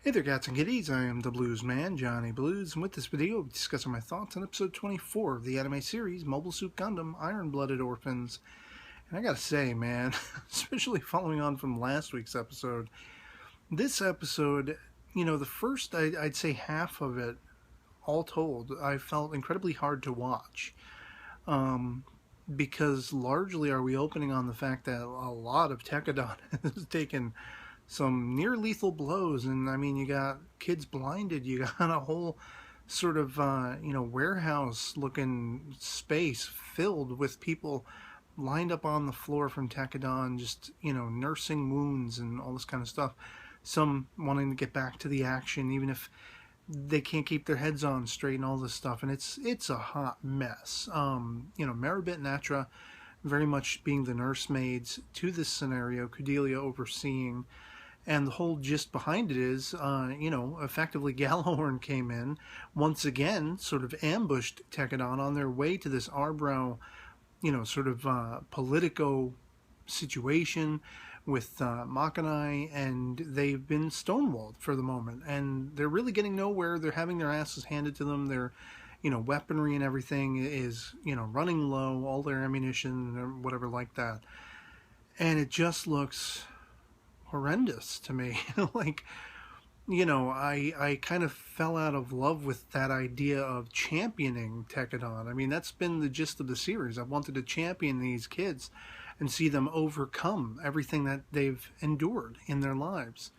Hey there, cats and kitties. I am the Blues Man, Johnny Blues, and with this video, I'll be discussing my thoughts on episode 24 of the anime series Mobile Suit Gundam Iron-Blooded Orphans. And I gotta say, man, especially following on from last week's episode, this episode, the first, I'd say half of it, all told, I felt incredibly hard to watch. Because largely are we opening on the fact that a lot of Tekadon has taken some near lethal blows, and I mean, you got kids blinded, you got a whole sort of warehouse looking space filled with people lined up on the floor from Tekadon, just nursing wounds and all this kind of stuff, some wanting to get back to the action even if they can't keep their heads on straight and all this stuff, and it's a hot mess. Maribit and Atra very much being the nursemaids to this scenario, Cordelia overseeing. And the whole gist behind it is, effectively Gallahorn came in, once again, sort of ambushed Tekadon on their way to this Arbrow, politico situation with Makanai, and they've been stonewalled for the moment. And they're really getting nowhere. They're having their asses handed to them. Their, weaponry and everything is, running low, all their ammunition or whatever like that. And it just looks horrendous to me. I kind of fell out of love with that idea of championing Tekadon. I mean, that's been the gist of the series. I wanted to champion these kids and see them overcome everything that they've endured in their lives.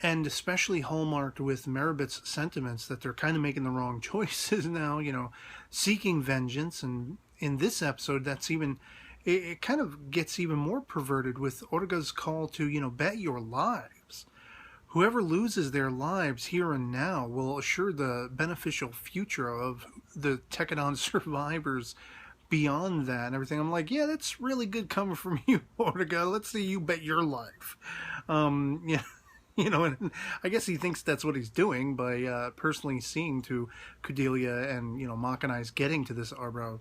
And especially hallmarked with Maribit's sentiments that they're kind of making the wrong choices now, seeking vengeance. And in this episode, that's even... It kind of gets even more perverted with Orga's call to, bet your lives. Whoever loses their lives here and now will assure the beneficial future of the Tekadon survivors beyond that and everything. I'm like, yeah, that's really good coming from you, Orga. Let's see you bet your life. And I guess he thinks that's what he's doing by personally seeing to Cordelia and, Makanai's getting to this Arbrow,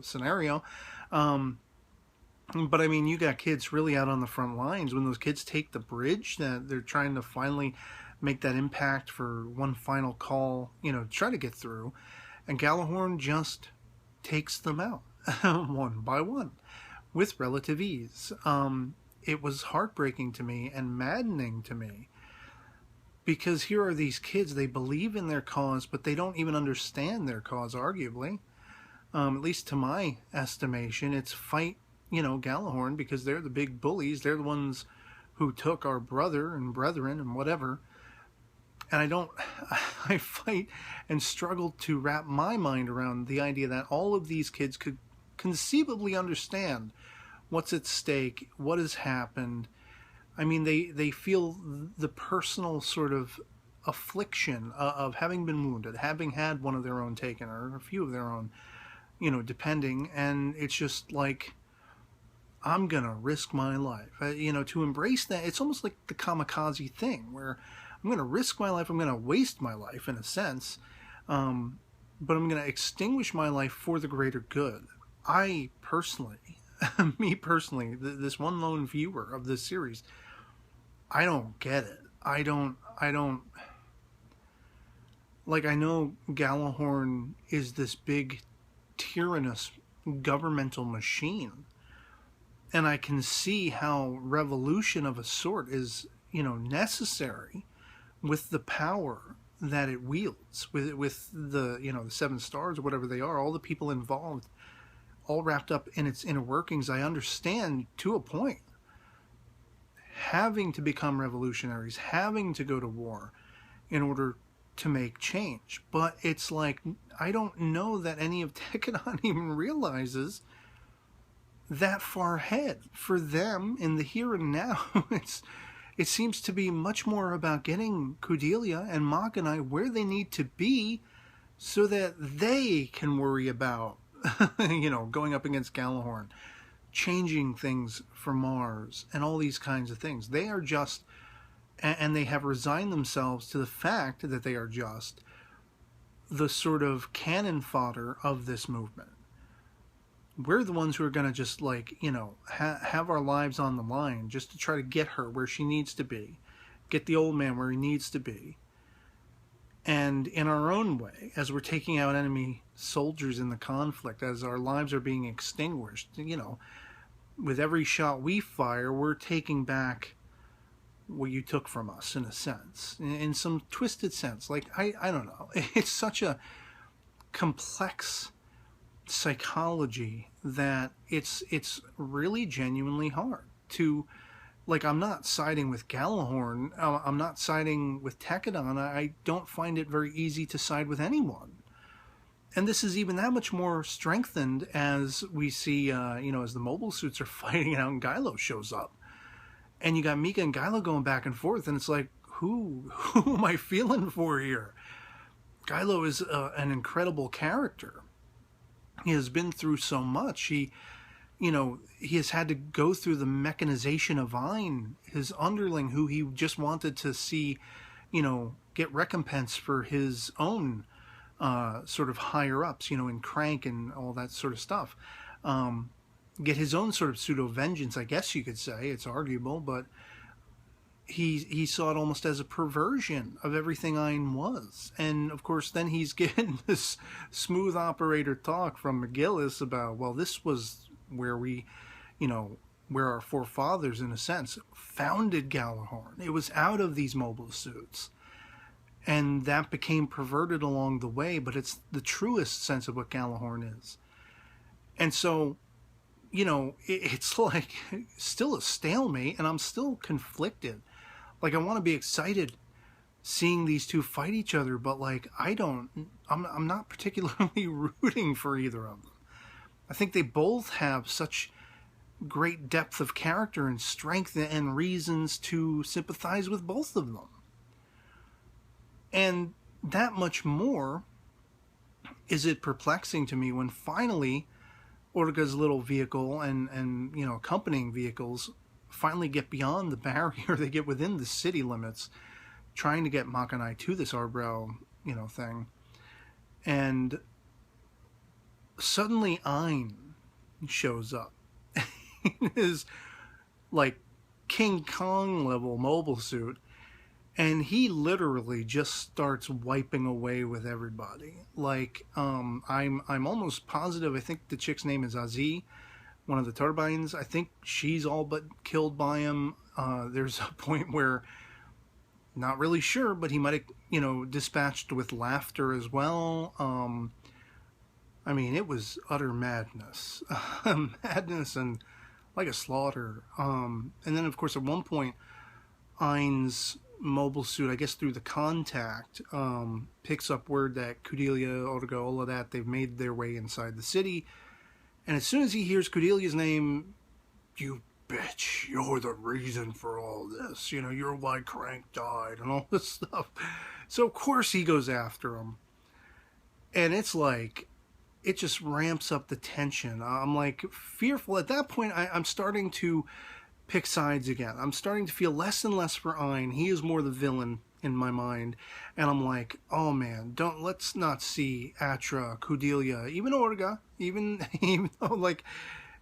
scenario. But I mean, you got kids really out on the front lines. When those kids take the bridge, that they're trying to finally make that impact for one final call, try to get through. And Gallahorn just takes them out one by one with relative ease. It was heartbreaking to me and maddening to me, because here are these kids, they believe in their cause, but they don't even understand their cause, arguably. At least to my estimation, it's fight, Gallahorn, because they're the big bullies. They're the ones who took our brother and brethren and whatever. And I fight and struggle to wrap my mind around the idea that all of these kids could conceivably understand what's at stake, what has happened. I mean, they feel the personal sort of affliction of having been wounded, having had one of their own taken, or a few of their own, depending, and it's just like, I'm going to risk my life. To embrace that, it's almost like the kamikaze thing, where I'm going to risk my life, I'm going to waste my life in a sense, but I'm going to extinguish my life for the greater good. I personally, this one lone viewer of this series, I don't get it. I know Gallahorn is this big, tyrannous governmental machine, and I can see how revolution of a sort is, necessary with the power that it wields, with the, the 7 stars or whatever they are, all the people involved, all wrapped up in its inner workings. I understand to a point having to become revolutionaries, having to go to war in order to make change. But it's like, I don't know that any of Tekadon even realizes that far ahead. For them, in the here and now, it seems to be much more about getting Cordelia and Makanai where they need to be so that they can worry about, going up against Gallahorn, changing things for Mars, and all these kinds of things. They are just, and they have resigned themselves to the fact that they are just the sort of cannon fodder of this movement. we're the ones who are going to just, like, you know, have our lives on the line just to try to get her where she needs to be get the old man where he needs to be. And in our own way, as we're taking out enemy soldiers in the conflict, as our lives are being extinguished, with every shot we fire, we're taking back what you took from us, in a sense, in some twisted sense. Like, I don't know. It's such a complex psychology that it's really genuinely hard to, like, I'm not siding with Gallahorn, I'm not siding with Tekadon. I don't find it very easy to side with anyone. And this is even that much more strengthened as we see, as the mobile suits are fighting out and Gylo shows up. And you got Mika and Gylo going back and forth, and it's like, who am I feeling for here? Gylo is an incredible character. He has been through so much. He has had to go through the mechanization of Ein, his underling, who he just wanted to see, get recompense for his own sort of higher ups, in Crank and all that sort of stuff. Get his own sort of pseudo vengeance, I guess you could say. It's arguable, but he saw it almost as a perversion of everything Ein was. And of course, then he's getting this smooth operator talk from McGillis about, well, this was where we, where our forefathers, in a sense, founded Gallahorn. It was out of these mobile suits. And that became perverted along the way, but it's the truest sense of what Gallahorn is. And so, it's like still a stalemate, and I'm still conflicted. Like, I want to be excited seeing these two fight each other, but like, I'm not particularly rooting for either of them. I think they both have such great depth of character and strength and reasons to sympathize with both of them. And that much more is it perplexing to me when finally Orga's little vehicle and accompanying vehicles finally get beyond the barrier. They get within the city limits, trying to get Makanai to this Arbrow, thing. And suddenly Ein shows up in his, like, King Kong level mobile suit, and he literally just starts wiping away with everybody. Like, I'm almost positive, I think the chick's name is Azi, one of the turbines. I think she's all but killed by him. There's a point where, not really sure, but he might have, dispatched with laughter as well. I mean, it was utter madness. Madness and like a slaughter. And then, of course, at one point, Ein's mobile suit, I guess through the contact, picks up word that Cordelia, Orga, all of that, they've made their way inside the city. And as soon as he hears Cordelia's name, you bitch, you're the reason for all this. You're why Crank died and all this stuff. So, of course, he goes after him. And it's like, it just ramps up the tension. I'm like fearful. At that point, I'm starting to pick sides again. I'm starting to feel less and less for Ein. He is more the villain in my mind. And I'm like, oh man, let's not see Atra, Cordelia, even Orga, even though, like,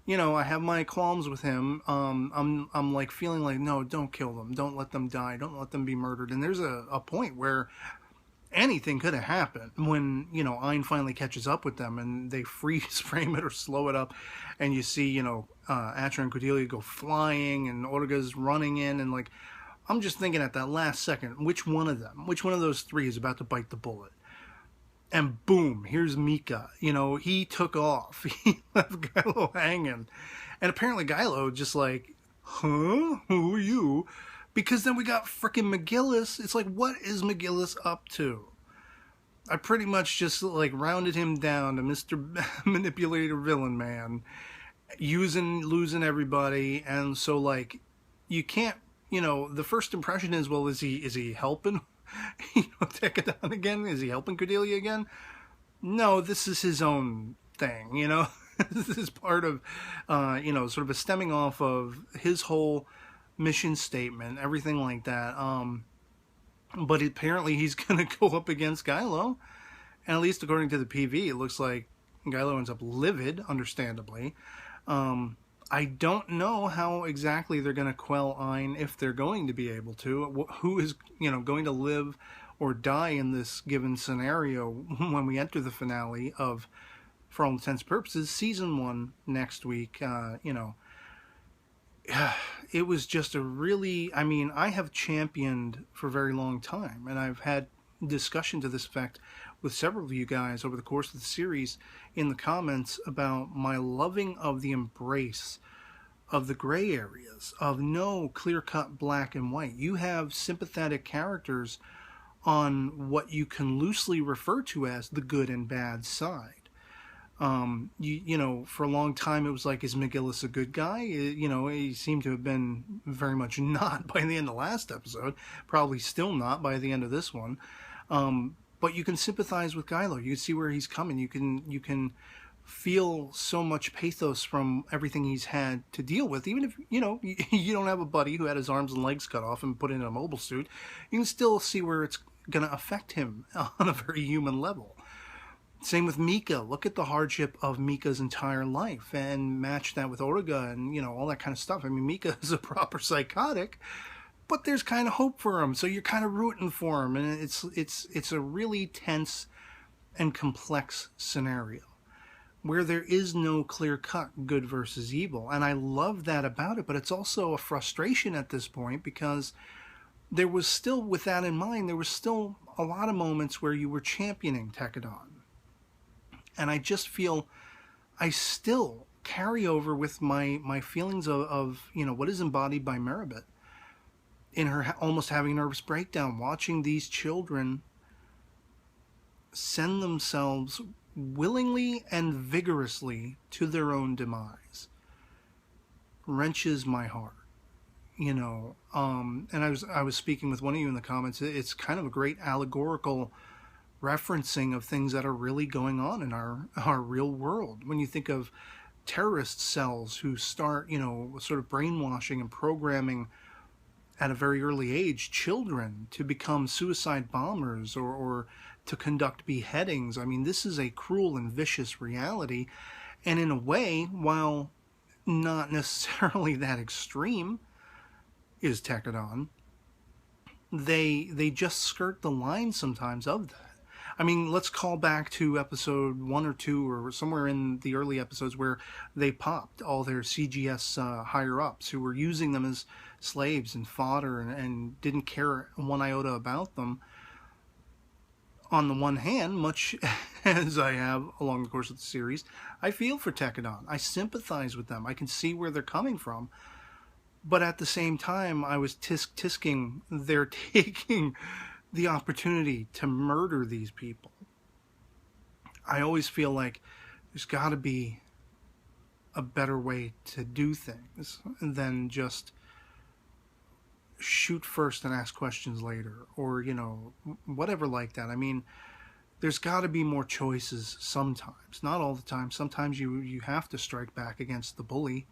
I have my qualms with him. I'm like feeling like, no, don't kill them. Don't let them die. Don't let them be murdered. And there's a point where anything could have happened when, Ein finally catches up with them and they freeze frame it or slow it up. And you see, Atra and Cordelia go flying and Orga's running in. And like, I'm just thinking at that last second, which one of those three is about to bite the bullet? And boom, here's Mika. He took off. He left Gylo hanging. And apparently Gylo just like, huh? Who are you? Because then we got frickin' McGillis. It's like, what is McGillis up to? I pretty much just like rounded him down to Mr. Manipulator Villain Man. Losing everybody. And so like, you can't, the first impression is, well, is he helping Tekadon again? Is he helping Cordelia again? No, this is his own thing, This is part of, sort of a stemming off of his whole mission statement, everything like that. But apparently he's going to go up against Gylo. And at least according to the PV, it looks like Gylo ends up livid, understandably. I don't know how exactly they're going to quell Ein, if they're going to be able to. Who is, going to live or die in this given scenario when we enter the finale of, for all intents and purposes, season 1 next week. It was just a really, I have championed for a very long time, and I've had discussion to this effect with several of you guys over the course of the series in the comments about my loving of the embrace of the gray areas, of no clear-cut black and white. You have sympathetic characters on what you can loosely refer to as the good and bad side. For a long time it was like, is McGillis a good guy? He seemed to have been very much not by the end of the last episode, probably still not by the end of this one. But you can sympathize with Gylo. You can see where he's coming. You can feel so much pathos from everything he's had to deal with. Even if, you don't have a buddy who had his arms and legs cut off and put in a mobile suit, you can still see where it's going to affect him on a very human level. Same with Mika. Look at the hardship of Mika's entire life and match that with Orga and, all that kind of stuff. Mika is a proper psychotic, but there's kind of hope for him. So you're kind of rooting for him. And it's a really tense and complex scenario where there is no clear-cut good versus evil. And I love that about it, but it's also a frustration at this point because there was still, with that in mind, there was still a lot of moments where you were championing Tekkadan. And I just feel I still carry over with my feelings of what is embodied by Meribit in her almost having a nervous breakdown, watching these children send themselves willingly and vigorously to their own demise. Wrenches my heart, and I was speaking with one of you in the comments. It's kind of a great allegorical referencing of things that are really going on in our real world. When you think of terrorist cells who start, sort of brainwashing and programming at a very early age children to become suicide bombers or to conduct beheadings. This is a cruel and vicious reality. And in a way, while not necessarily that extreme is Tekkadan, they just skirt the line sometimes of that. Let's call back to episode 1 or 2 or somewhere in the early episodes where they popped all their CGS higher-ups who were using them as slaves and fodder and didn't care one iota about them. On the one hand, much as I have along the course of the series, I feel for Tekkadan. I sympathize with them. I can see where they're coming from. But at the same time, I was tisking they're taking the opportunity to murder these people. I always feel like there's got to be a better way to do things than just shoot first and ask questions later, or whatever like that. There's got to be more choices sometimes, not all the time. Sometimes you have to strike back against the bully.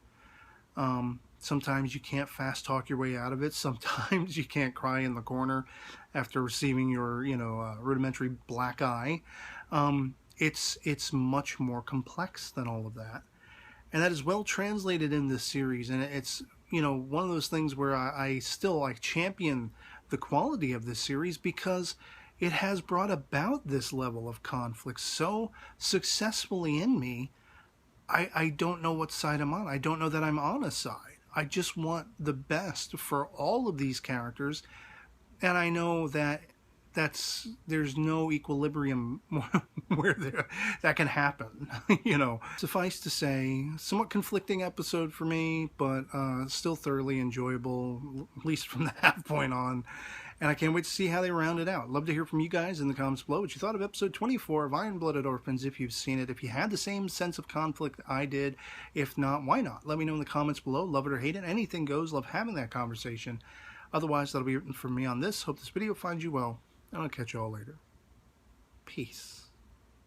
Sometimes you can't fast talk your way out of it. Sometimes you can't cry in the corner after receiving your, rudimentary black eye. It's much more complex than all of that. And that is well translated in this series. And it's, one of those things where I still champion the quality of this series because it has brought about this level of conflict so successfully in me. I don't know what side I'm on. I don't know that I'm on a side. I just want the best for all of these characters, and I know that there's no equilibrium where that can happen. Suffice to say, somewhat conflicting episode for me, but still thoroughly enjoyable, at least from the half point on. And I can't wait to see how they round it out. Love to hear from you guys in the comments below what you thought of episode 24 of Iron-Blooded Orphans, if you've seen it. If you had the same sense of conflict I did. If not, why not? Let me know in the comments below. Love it or hate it. Anything goes. Love having that conversation. Otherwise, that'll be it from me on this. Hope this video finds you well, and I'll catch you all later. Peace.